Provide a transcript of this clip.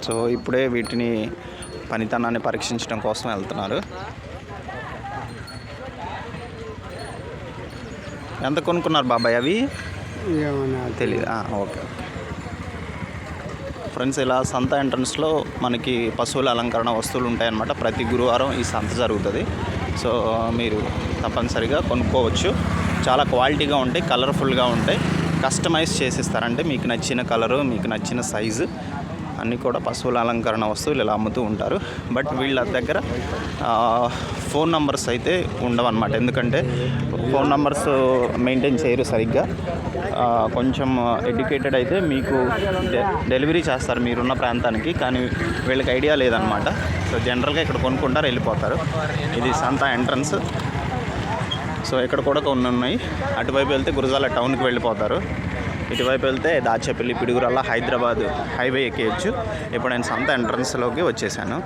So ఇప్పుడే వీటిని పనితనాన్ని పరీక్షించడం కోసం వెళ్తున్నారు. ఎంత కొనుక్కున్నారు బాబాయ్ అవి? తెలీదు. ఓకే ఫ్రెండ్స్, ఇలా సంత ఎంట్రన్స్లో మనకి పశువుల అలంకరణ వస్తువులు ఉంటాయన్నమాట. ప్రతి గురువారం ఈ సంత జరుగుతుంది. సో మీరు తప్పనిసరిగా కొనుక్కోవచ్చు. చాలా క్వాలిటీగా ఉంటాయి, కలర్ఫుల్గా ఉంటాయి, కస్టమైజ్ చేసిస్తారంటే మీకు నచ్చిన కలరు, మీకు నచ్చిన సైజు అన్నీ కూడా పశువుల అలంకరణ వస్తువులు ఇలా అమ్ముతూ ఉంటారు. బట్ వీళ్ళ దగ్గర ఫోన్ నంబర్స్ అయితే ఉండవన్నమాట. ఎందుకంటే ఫోన్ నంబర్స్ మెయింటైన్ చేయరు సరిగ్గా. కొంచెం ఎడ్యుకేటెడ్ అయితే మీకు డెలివరీ చేస్తారు మీరున్న ప్రాంతానికి, కానీ వీళ్ళకి ఐడియా లేదనమాట. సో జనరల్గా ఇక్కడ కొనుక్కుంటారు, వెళ్ళిపోతారు. ఇది సంత ఎంట్రన్స్. సో ఇక్కడ కూడా కొన్ని ఉన్నాయి. అటువైపు వెళ్తే గురజాల టౌన్కి వెళ్ళిపోతారు. ఇటువైపు వెళ్తే దాచేపల్లి, పిడుగురాళ్ళ, హైదరాబాద్ హైవే ఎక్కేయచ్చు. ఇప్పుడు నేను సంత ఎంట్రన్స్లోకి వచ్చేసాను.